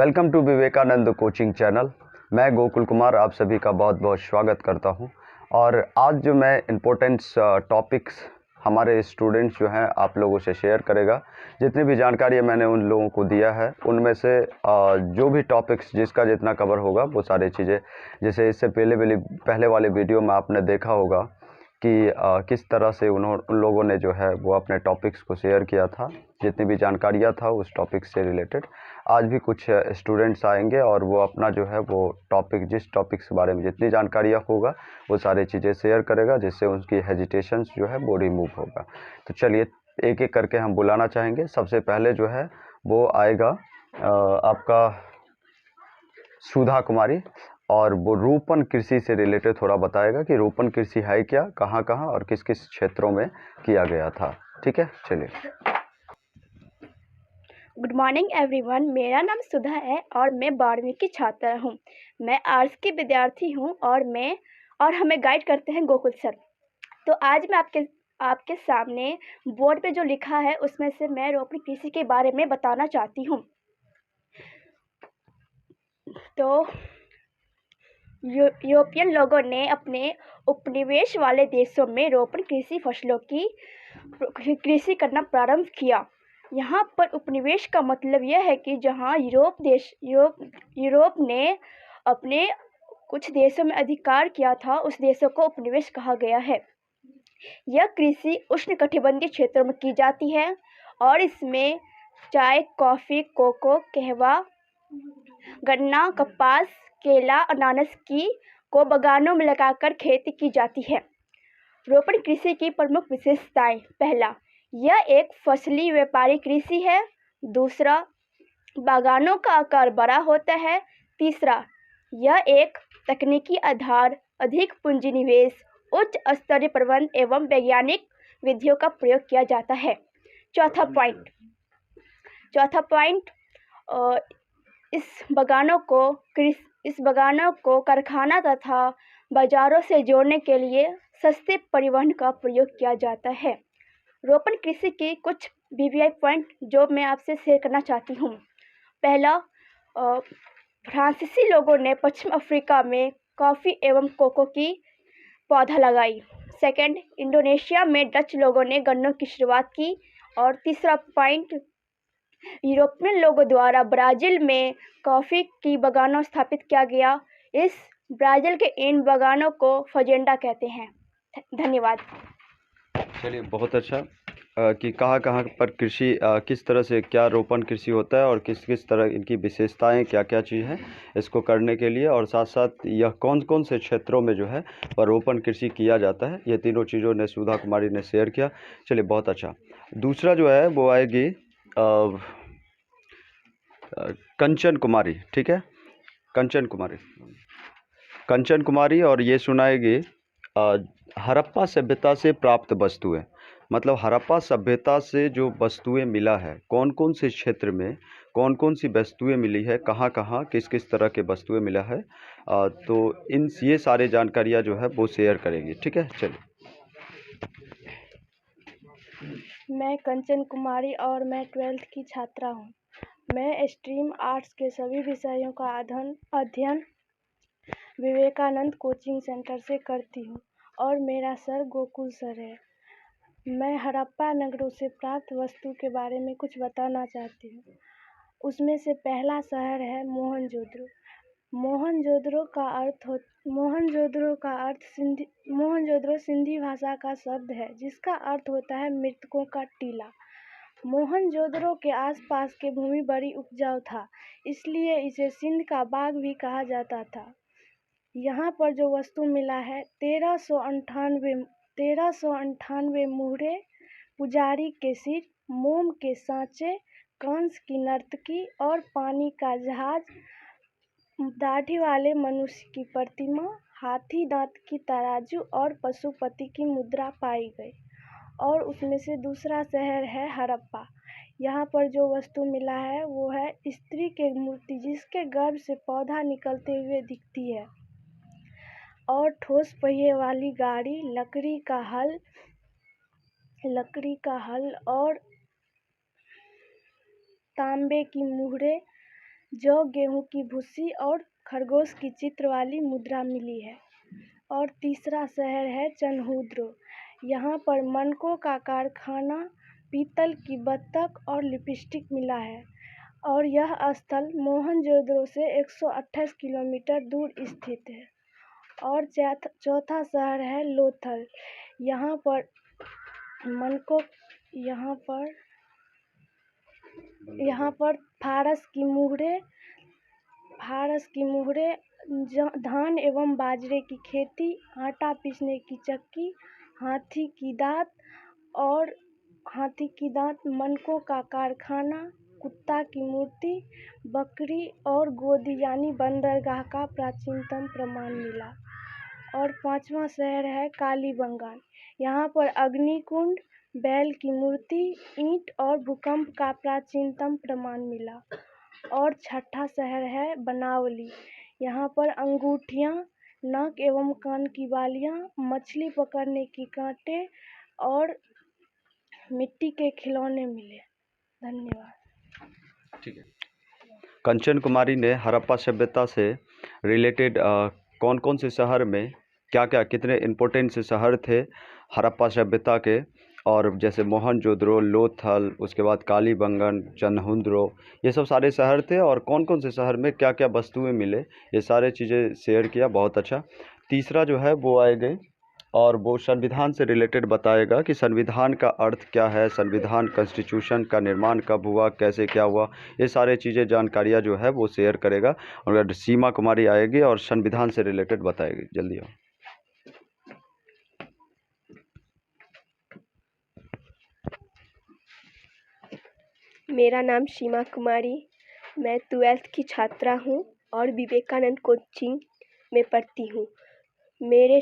Welcome to Vivekananda coaching channel. मैं गोकुल कुमार आप सभी का बहुत बहुत स्वागत करता हूं। और आज जो मैं इम्पोर्टेंट्स टॉपिक्स हमारे स्टूडेंट्स जो हैं आप लोगों से शेयर करेगा। जितनी भी जानकारी मैंने उन लोगों को दिया है उनमें से जो भी टॉपिक्स जिसका जितना कवर होगा वो सारी चीज़ें, जैसे इससे पहले वाले वीडियो में आपने देखा होगा कि किस तरह से उन लोगों ने जो है वो अपने टॉपिक्स को शेयर किया था, जितनी भी जानकारियाँ था उस टॉपिक से रिलेटेड। आज भी कुछ स्टूडेंट्स आएंगे और वो अपना जो है वो टॉपिक, जिस टॉपिक्स के बारे में जितनी जानकारियाँ होगा वो सारी चीज़ें शेयर करेगा, जिससे उनकी हेजिटेशंस जो है वो रिमूव होगा। तो चलिए एक एक करके हम बुलाना चाहेंगे। सबसे पहले जो है वो आएगा आपका सुधा कुमारी, और वो रोपण कृषि से रिलेटेड थोड़ा बताएगा कि रोपण कृषि है क्या, कहाँ कहाँ और किस किस क्षेत्रों में किया गया था। ठीक है, चलिए। गुड मॉर्निंग एवरीवन, मेरा नाम सुधा है और मैं 12वीं की छात्रा हूँ। मैं आर्ट्स की विद्यार्थी हूँ और हमें गाइड करते हैं गोकुल सर। तो आज मैं आपके सामने बोर्ड पे जो लिखा है उसमें से मैं रोपण कृषि के बारे में बताना चाहती हूँ। तो यूरोपियन लोगों ने अपने उपनिवेश वाले देशों में रोपण कृषि फसलों की कृषि करना प्रारंभ किया। यहाँ पर उपनिवेश का मतलब यह है कि जहाँ यूरोप ने अपने कुछ देशों में अधिकार किया था, उस देशों को उपनिवेश कहा गया है। यह कृषि उष्णकटिबंधीय क्षेत्रों में की जाती है और इसमें चाय, कॉफ़ी, कोको, कहवा, गन्ना, कपास, केला, अनानास को बागानों में लगाकर खेती की जाती है। रोपण कृषि की प्रमुख विशेषताएं: पहला, यह एक फसली व्यापारी कृषि है। दूसरा, बागानों का आकार बड़ा होता है। तीसरा, यह एक तकनीकी आधार, अधिक पूंजी निवेश, उच्च स्तरीय प्रबंधन एवं वैज्ञानिक विधियों का प्रयोग किया जाता है। चौथा पॉइंट, इस बागानों को कारखाना तथा बाजारों से जोड़ने के लिए सस्ते परिवहन का प्रयोग किया जाता है। रोपण कृषि के कुछ वीवीआई पॉइंट जो मैं आपसे शेयर करना चाहती हूँ। पहला, फ्रांसीसी लोगों ने पश्चिम अफ्रीका में कॉफ़ी एवं कोको की पौधा लगाई। सेकंड, इंडोनेशिया में डच लोगों ने गन्नों की शुरुआत की। और तीसरा पॉइंट, यूरोपियन लोगों द्वारा ब्राज़ील में कॉफ़ी की बागानों स्थापित किया गया। इस ब्राज़ील के इन बागानों को फजेंडा कहते हैं। धन्यवाद। चलिए, बहुत अच्छा कि कहाँ कहाँ पर कृषि किस तरह से क्या रोपण कृषि होता है और किस किस तरह इनकी विशेषताएं क्या क्या चीज़ है इसको करने के लिए, और साथ साथ यह कौन कौन से क्षेत्रों में जो है वह रोपण कृषि किया जाता है, ये तीनों चीज़ों ने सुधा कुमारी ने शेयर किया। चलिए, बहुत अच्छा। दूसरा जो है वो आएगी कंचन कुमारी। ठीक है, कंचन कुमारी, और ये सुनाएगी हड़प्पा सभ्यता से प्राप्त वस्तुएं। मतलब हड़प्पा सभ्यता से जो वस्तुएं मिला है, कौन कौन से क्षेत्र में कौन कौन सी वस्तुएं मिली है, कहाँ कहाँ किस किस तरह के वस्तुएं मिला है, तो ये सारे जानकारियाँ जो है वो शेयर करेंगी। ठीक है, चलिए। मैं कंचन कुमारी और मैं 12th की छात्रा हूँ। मैं स्ट्रीम आर्ट्स के सभी विषयों का अध्ययन विवेकानंद कोचिंग सेंटर से करती हूँ और मेरा सर गोकुल सर है। मैं हड़प्पा नगरों से प्राप्त वस्तु के बारे में कुछ बताना चाहती हूँ। उसमें से पहला शहर है मोहनजोदड़ो। मोहनजोदड़ो सिंधी भाषा का शब्द है जिसका अर्थ होता है मृतकों का टीला। मोहनजोदड़ो के आसपास की भूमि बड़ी उपजाऊ था, इसलिए इसे सिंध का बाग भी कहा जाता था। यहाँ पर जो वस्तु मिला है 1398 मुहरे, पुजारी के सिर, मोम के सांचे, कंस की नर्तकी और पानी का जहाज, दाढ़ी वाले मनुष्य की प्रतिमा, हाथी दांत की तराजू और पशुपति की मुद्रा पाई गई। और उसमें से दूसरा शहर है हड़प्पा। यहाँ पर जो वस्तु मिला है वो है स्त्री की मूर्ति जिसके गर्भ से पौधा निकलते हुए दिखती है, और ठोस पहिए वाली गाड़ी, लकड़ी का हल और तांबे की मुहरे, जौ, गेहूं की भूसी और खरगोश की चित्र वाली मुद्रा मिली है। और तीसरा शहर है चनहुद्रो। यहाँ पर मनकों का कारखाना, पीतल की बत्तख और लिपस्टिक मिला है। और यह स्थल मोहनजोदड़ो से 128 किलोमीटर दूर स्थित है। और चौथा शहर है लोथल। यहाँ पर फारस की मुहरे, धान एवं बाजरे की खेती, आटा पीसने की चक्की, हाथी की दांत, मनकों का कारखाना, कुत्ता की मूर्ति, बकरी और गोदी यानी बंदरगाह का प्राचीनतम प्रमाण मिला। और पांचवा शहर है कालीबंगान। यहाँ पर अग्निकुंड, बैल की मूर्ति, ईंट और भूकंप का प्राचीनतम प्रमाण मिला। और छठा शहर है बनावली। यहाँ पर अंगूठियाँ, नाक एवं कान की बालियाँ, मछली पकड़ने की कांटे और मिट्टी के खिलौने मिले। धन्यवाद। ठीक है। कंचन कुमारी ने हड़प्पा सभ्यता से रिलेटेड कौन कौन से शहर में कितने इम्पोर्टेंट से शहर थे हड़प्पा सभ्यता के, और जैसे मोहनजोदड़ो, लोथल, उसके बाद कालीबंगन, चनहुद्रो, ये सब सारे शहर थे, और कौन कौन से शहर में क्या क्या वस्तुएं मिले, ये सारे चीज़ें शेयर किया। बहुत अच्छा। तीसरा जो है वो आएगा और वो संविधान से रिलेटेड बताएगा कि संविधान का अर्थ क्या है, संविधान कॉन्स्टिट्यूशन का निर्माण कब हुआ, कैसे क्या हुआ, ये सारे चीज़ें जानकारियाँ जो है वो शेयर करेगा। और सीमा कुमारी आएगी और संविधान से रिलेटेड बताएगी। जल्दी आओ। मेरा नाम सीमा कुमारी, मैं 12th की छात्रा हूँ और विवेकानंद कोचिंग में पढ़ती हूँ। मेरे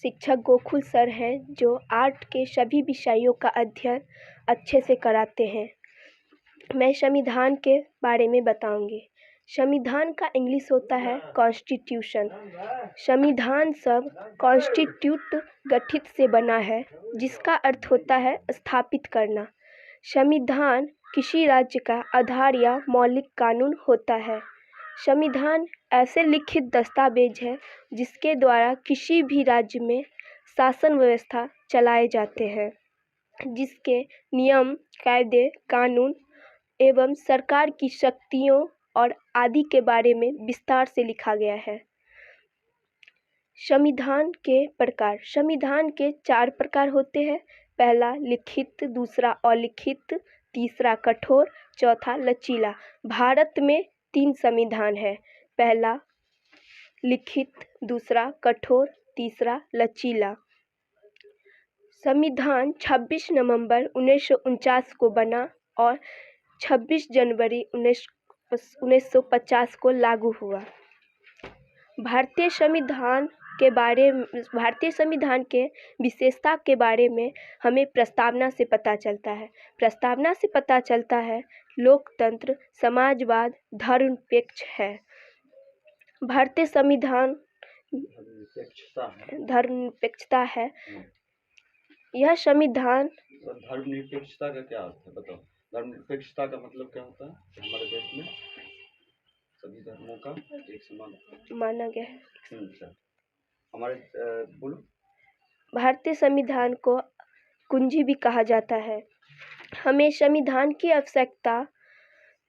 शिक्षक गोकुल सर हैं जो आर्ट के सभी विषयों का अध्ययन अच्छे से कराते हैं। मैं संविधान के बारे में बताऊंगी। संविधान का इंग्लिश होता है कॉन्स्टिट्यूशन। संविधान सब कॉन्स्टिट्यूट गठित से बना है, जिसका अर्थ होता है स्थापित करना। संविधान किसी राज्य का आधार या मौलिक कानून होता है। संविधान ऐसे लिखित दस्तावेज है जिसके द्वारा किसी भी राज्य में शासन व्यवस्था चलाए जाते हैं, जिसके नियम, कायदे, कानून एवं सरकार की शक्तियों और आदि के बारे में विस्तार से लिखा गया है। संविधान के प्रकार। संविधान के 4 प्रकार होते हैं। पहला लिखित, दूसरा अलिखित, तीसरा कठोर, चौथा लचीला। भारत में 3 संविधान है। पहला लिखित, दूसरा कठोर, तीसरा लचीला। संविधान 26 नवंबर 1949 को बना और 26 जनवरी 1950 को लागू हुआ। भारतीय संविधान के विशेषता के बारे में हमें प्रस्तावना से पता चलता है। प्रस्तावना से पता चलता है लोकतंत्र, समाजवाद, धर्मनिरपेक्ष है। भारतीय संविधान धर्मनिरपेक्षता है। यह संविधान धर्मनिरपेक्षता का क्या अर्थ है, बताओ। धर्मनिरपेक्षता का मतलब क्या होता है? हमारे देश में सभी धर्मों का एक समान माना गया है। अच्छा, हमारे बोलो। भारतीय संविधान को कुंजी भी कहा जाता है। हमें संविधान की आवश्यकता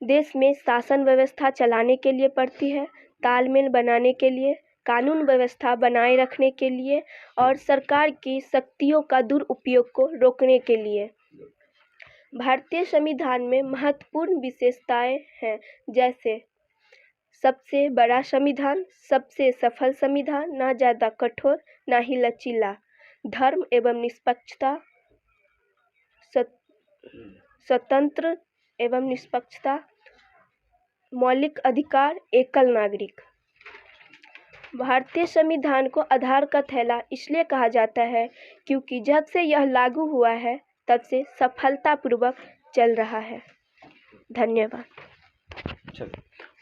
देश में शासन व्यवस्था चलाने के लिए पड़ती है, तालमेल बनाने के लिए, कानून व्यवस्था बनाए रखने के लिए और सरकार की शक्तियों का दुरुपयोग को रोकने के लिए। भारतीय संविधान में महत्वपूर्ण विशेषताएं हैं, जैसे सबसे बड़ा संविधान, सबसे सफल संविधान, ना ज़्यादा कठोर ना ही लचीला, धर्म एवं निष्पक्षता, स्वतंत्र एवं निष्पक्षता, मौलिक अधिकार, एकल नागरिक। भारतीय संविधान को आधार का थैला इसलिए कहा जाता है क्योंकि जब से यह लागू हुआ है तब से सफलतापूर्वक चल रहा है। धन्यवाद।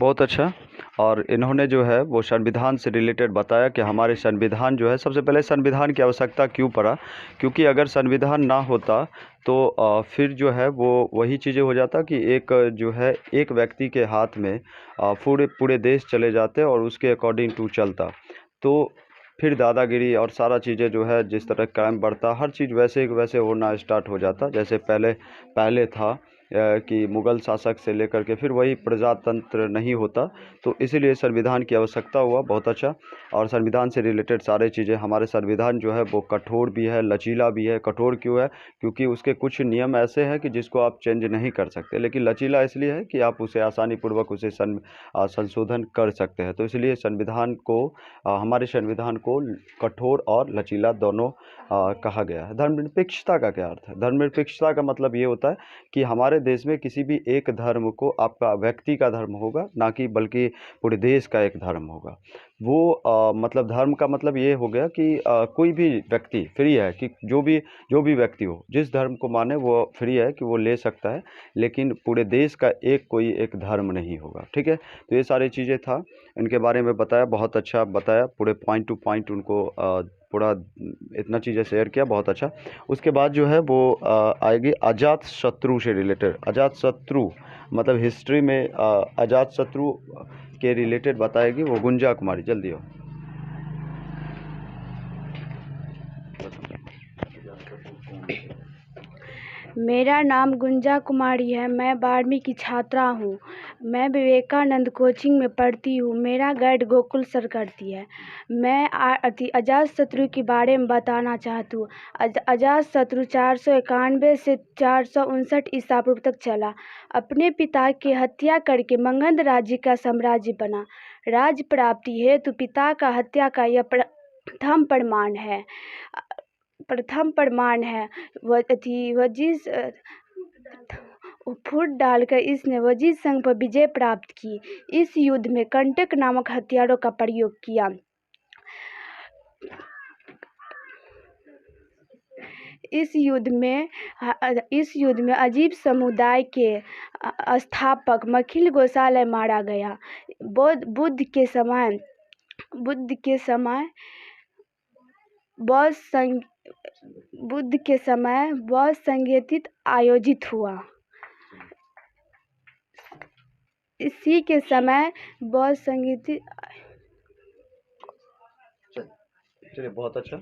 बहुत अच्छा। और इन्होंने जो है वो संविधान से रिलेटेड बताया कि हमारे संविधान जो है, सबसे पहले संविधान की आवश्यकता क्यों पड़ा, क्योंकि अगर संविधान ना होता तो फिर जो है वो वही चीज़ें हो जाता कि एक जो है एक व्यक्ति के हाथ में पूरे पूरे देश चले जाते और उसके अकॉर्डिंग टू चलता, तो फिर दादागिरी और सारा चीज़ें जो है जिस तरह क्राइम बढ़ता, हर चीज़ वैसे वैसे होना स्टार्ट हो जाता जैसे पहले पहले था कि मुग़ल शासक से लेकर के फिर वही प्रजातंत्र नहीं होता। तो इसीलिए संविधान की आवश्यकता हुआ, बहुत अच्छा। और संविधान से रिलेटेड सारी चीज़ें, हमारे संविधान जो है वो कठोर भी है, लचीला भी है। कठोर क्यों है? क्योंकि उसके कुछ नियम ऐसे हैं कि जिसको आप चेंज नहीं कर सकते, लेकिन लचीला इसलिए है कि आप उसे आसानीपूर्वक उसे संशोधन कर सकते हैं। तो इसलिए संविधान को हमारे संविधान को कठोर और लचीला दोनों कहा गया है। धर्मनिरपेक्षता का क्या अर्थ है? धर्मनिरपेक्षता का मतलब ये होता है कि हमारे देश में किसी भी एक धर्म को आपका व्यक्ति का धर्म होगा, ना कि बल्कि पूरे देश का एक धर्म होगा। वो मतलब धर्म का मतलब ये हो गया कि कोई भी व्यक्ति फ्री है कि जो भी व्यक्ति हो, जिस धर्म को माने वो फ्री है कि वो ले सकता है, लेकिन पूरे देश का कोई एक धर्म नहीं होगा। ठीक है, तो ये सारी चीज़ें था, इनके बारे में बताया, बहुत अच्छा बताया, पूरे पॉइंट टू पॉइंट उनको पूरा इतना चीज़ें शेयर किया, बहुत अच्छा। उसके बाद जो है वो आएगी अजात शत्रु से रिलेटेड। अजात शत्रु मतलब हिस्ट्री में अजात शत्रु के रिलेटेड बताएगी वो गुंजा कुमारी। जल्दी हो। मेरा नाम गुंजा कुमारी है। मैं 12वीं की छात्रा हूँ। मैं विवेकानंद कोचिंग में पढ़ती हूँ। मेरा गाइड गोकुल सर करती है। मैं अजातशत्रु के बारे में बताना चाहती हूँ। अजातशत्रु 491 से 459 ईसा पूर्व तक चला। अपने पिता की हत्या करके मगध राज्य का साम्राज्य बना। राज्य प्राप्ति हेतु पिता का हत्या का यह प्रथम प्रमाण है। वजीर फूट डालकर इसने वजीर संघ पर विजय प्राप्त की। इस युद्ध में कंटक नामक हथियारों का प्रयोग किया। इस युद्ध में अजीब समुदाय के स्थापक मखिल गोसाले मारा गया। बुद्ध के समय बौद्ध संगीत आयोजित हुआ। इसी के समय बौद्ध संगीत। चलिए, बहुत अच्छा।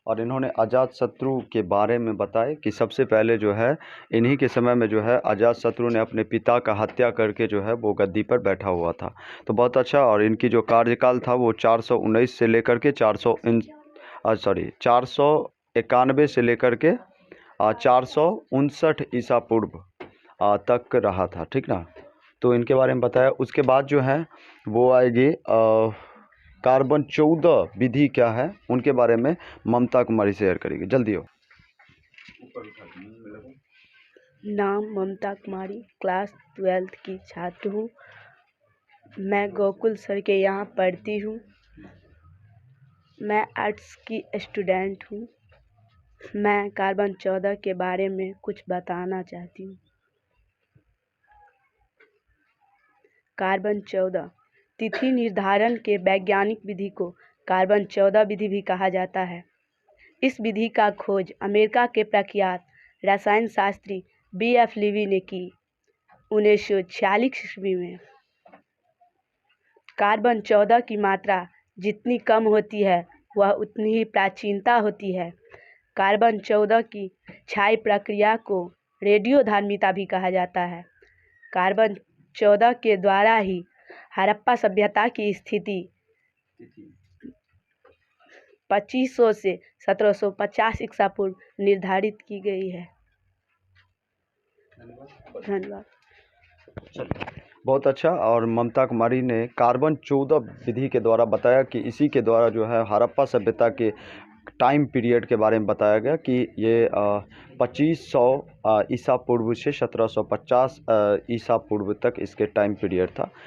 और इन्होंने अजातशत्रु के बारे में बताया कि सबसे पहले जो है इन्हीं के समय में जो है अजातशत्रु ने अपने पिता का हत्या करके जो है वो गद्दी पर बैठा हुआ था। तो बहुत अच्छा। और इनकी जो कार्यकाल था वो 419 से लेकर के 491 से लेकर के 459 ईसा पूर्व तक रहा था। ठीक ना, तो इनके बारे में बताया। उसके बाद जो है वो आएगी कार्बन 14 विधि क्या है, उनके बारे में ममता कुमारी शेयर करेगी। जल्दी हो। नाम ममता कुमारी, क्लास 12th की छात्र हूँ। मैं गोकुल सर के यहाँ पढ़ती हूँ। मैं आर्ट्स की स्टूडेंट हूँ। मैं कार्बन 14 के बारे में कुछ बताना चाहती हूँ। कार्बन 14 तिथि निर्धारण के वैज्ञानिक विधि को कार्बन 14 विधि भी कहा जाता है। इस विधि का खोज अमेरिका के प्रख्यात रसायन शास्त्री B.F. लीवी ने की 1946 ईस्वी में। कार्बन 14 की मात्रा जितनी कम होती है वह उतनी ही प्राचीनता होती है। कार्बन 14 की क्षय प्रक्रिया को रेडियोधर्मिता भी कहा जाता है। कार्बन 14 के द्वारा ही हड़प्पा सभ्यता की स्थिति 2500 से 1750 ईसा पूर्व निर्धारित की गई है। धन्यवाद। बहुत अच्छा। और ममता कुमारी ने कार्बन 14 विधि के द्वारा बताया कि इसी के द्वारा जो है हड़प्पा सभ्यता के टाइम पीरियड के बारे में बताया गया कि ये 2500 ईसा पूर्व से 1750 ईसा पूर्व तक इसके टाइम पीरियड था।